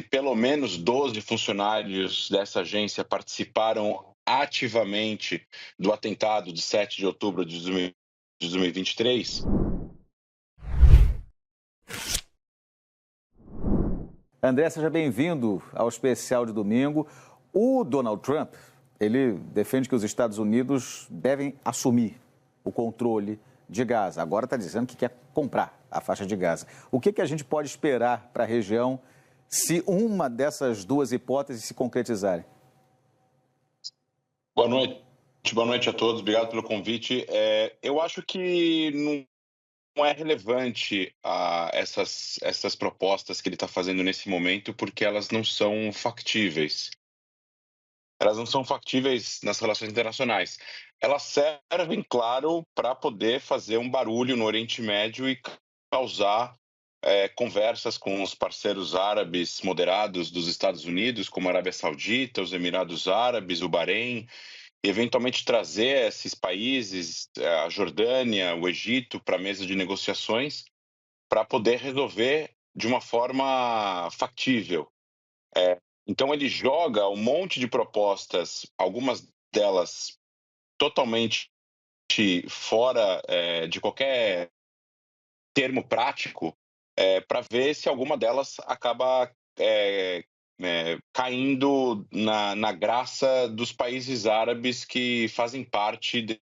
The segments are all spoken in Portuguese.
pelo menos 12 funcionários dessa agência participaram ativamente do atentado de 7 de outubro de 2023. André, seja bem-vindo ao especial de domingo. O Donald Trump, ele defende que os Estados Unidos devem assumir o controle de Gaza. Agora está dizendo que quer comprar a faixa de Gaza. O que a gente pode esperar para a região se uma dessas duas hipóteses se concretizarem? Boa noite a todos. Obrigado pelo convite. Eu acho que não é relevante essas propostas que ele está fazendo nesse momento, porque elas não são factíveis. Elas não são factíveis nas relações internacionais. Elas servem, claro, para poder fazer um barulho no Oriente Médio e causar conversas com os parceiros árabes moderados dos Estados Unidos, como a Arábia Saudita, os Emirados Árabes, o Bahrein, e eventualmente trazer esses países, a Jordânia, o Egito, para a mesa de negociações, para poder resolver de uma forma factível. Então ele joga um monte de propostas, algumas delas totalmente fora de qualquer termo prático, para ver se alguma delas acaba caindo na graça dos países árabes que fazem parte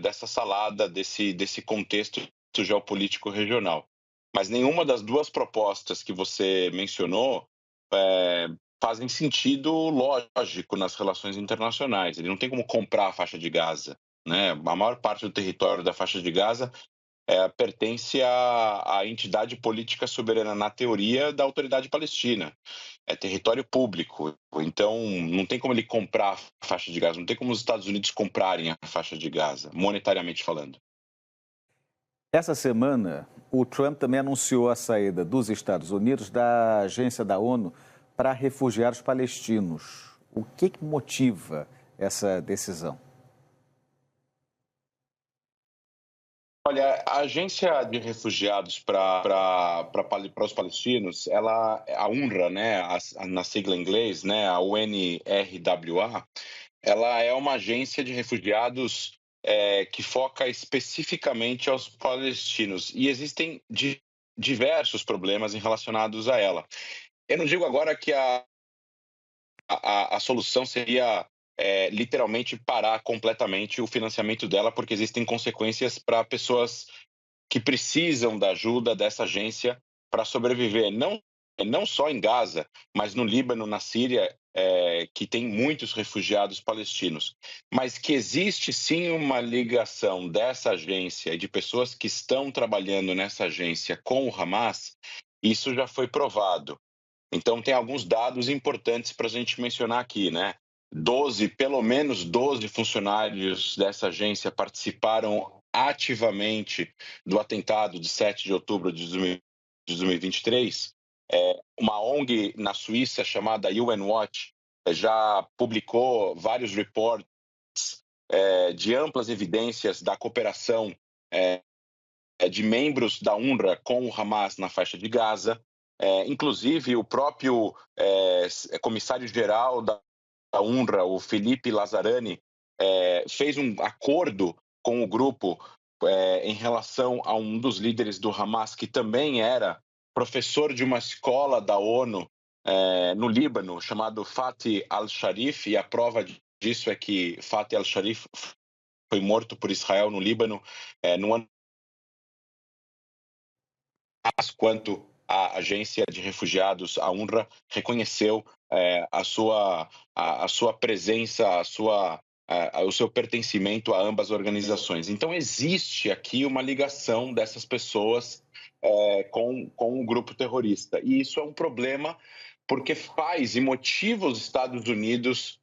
dessa salada, desse contexto geopolítico regional. Mas nenhuma das duas propostas que você mencionou fazem sentido lógico nas relações internacionais. Ele não tem como comprar a faixa de Gaza, né? A maior parte do território da faixa de Gaza pertence à entidade política soberana, na teoria, da Autoridade Palestina. É território público. Então, não tem como ele comprar a faixa de Gaza, não tem como os Estados Unidos comprarem a faixa de Gaza, monetariamente falando. Essa semana, o Trump também anunciou a saída dos Estados Unidos da agência da ONU para refugiar os palestinos. O que motiva essa decisão? Olha, a agência de refugiados para os palestinos, a UNRWA, né, na sigla em inglês, né, a UNRWA, ela é uma agência de refugiados que foca especificamente aos palestinos. E existem diversos problemas relacionados a ela. Eu não digo agora que a solução seria literalmente parar completamente o financiamento dela, porque existem consequências para pessoas que precisam da ajuda dessa agência para sobreviver, não só em Gaza, mas no Líbano, na Síria, que tem muitos refugiados palestinos. Mas que existe sim uma ligação dessa agência e de pessoas que estão trabalhando nessa agência com o Hamas, isso já foi provado. Então, tem alguns dados importantes para a gente mencionar aqui, né? Pelo menos 12 funcionários dessa agência participaram ativamente do atentado de 7 de outubro de 2023. Uma ONG na Suíça chamada UN Watch já publicou vários reportes de amplas evidências da cooperação de membros da UNRWA com o Hamas na faixa de Gaza. Inclusive, o próprio comissário-geral da UNRWA, o Felipe Lazzarani, fez um acordo com o grupo em relação a um dos líderes do Hamas, que também era professor de uma escola da ONU no Líbano, chamado Fatih al-Sharif, e a prova disso é que Fatih al-Sharif foi morto por Israel no Líbano no ano quanto a agência de refugiados, a UNRWA, reconheceu a sua presença, o seu pertencimento a ambas organizações. Então, existe aqui uma ligação dessas pessoas com o grupo terrorista. E isso é um problema porque faz e motiva os Estados Unidos,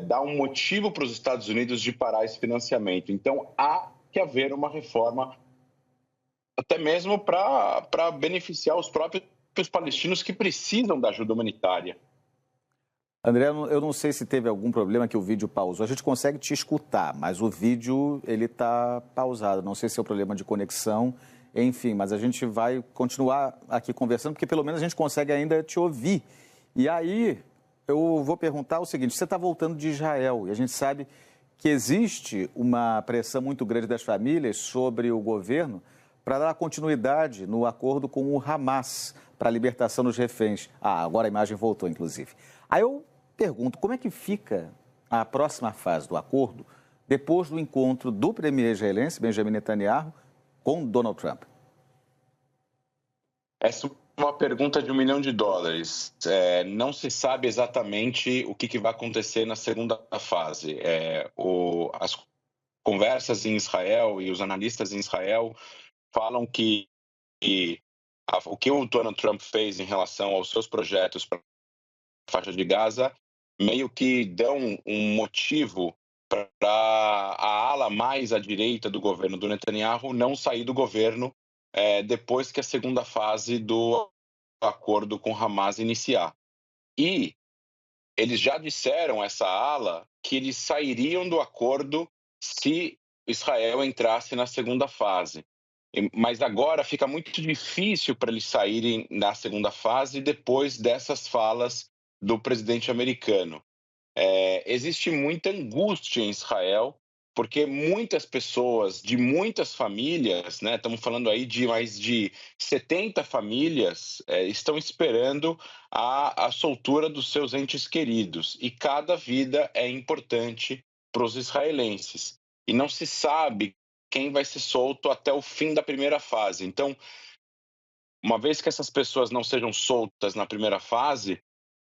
dá um motivo para os Estados Unidos de parar esse financiamento. Então, há que haver uma reforma até mesmo para beneficiar os próprios palestinos que precisam da ajuda humanitária. André, eu não sei se teve algum problema que o vídeo pausou. A gente consegue te escutar, mas o vídeo ele está pausado. Não sei se é um problema de conexão enfim, mas a gente vai continuar aqui conversando, porque pelo menos a gente consegue ainda te ouvir. E aí, eu vou perguntar o seguinte, você está voltando de Israel, e a gente sabe que existe uma pressão muito grande das famílias sobre o governo para dar continuidade no acordo com o Hamas para a libertação dos reféns. Agora a imagem voltou, inclusive. Aí eu pergunto, como é que fica a próxima fase do acordo depois do encontro do premier israelense, Benjamin Netanyahu, com Donald Trump? Essa é uma pergunta de $1 milhão. Não se sabe exatamente o que vai acontecer na segunda fase. As conversas em Israel e os analistas em Israel falam que o que o Donald Trump fez em relação aos seus projetos para a faixa de Gaza meio que dão um motivo para a ala mais à direita do governo do Netanyahu não sair do governo depois que a segunda fase do acordo com Hamas iniciar. E eles já disseram, essa ala, que eles sairiam do acordo se Israel entrasse na segunda fase. Mas agora fica muito difícil para eles saírem na segunda fase depois dessas falas do presidente americano. Existe muita angústia em Israel, porque muitas pessoas de muitas famílias, né, estamos falando aí de mais de 70 famílias, estão esperando a soltura dos seus entes queridos. E cada vida é importante para os israelenses. E não se sabe quem vai ser solto até o fim da primeira fase. Então, uma vez que essas pessoas não sejam soltas na primeira fase,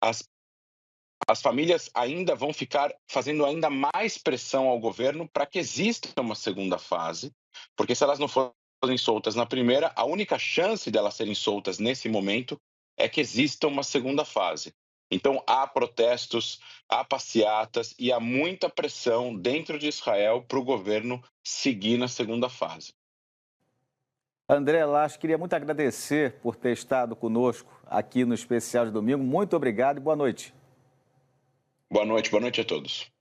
as famílias ainda vão ficar fazendo ainda mais pressão ao governo para que exista uma segunda fase, porque se elas não forem soltas na primeira, a única chance delas serem soltas nesse momento é que exista uma segunda fase. Então, há protestos, há passeatas e há muita pressão dentro de Israel para o governo seguir na segunda fase. André Lage, queria muito agradecer por ter estado conosco aqui no Especial de Domingo. Muito obrigado e boa noite. Boa noite a todos.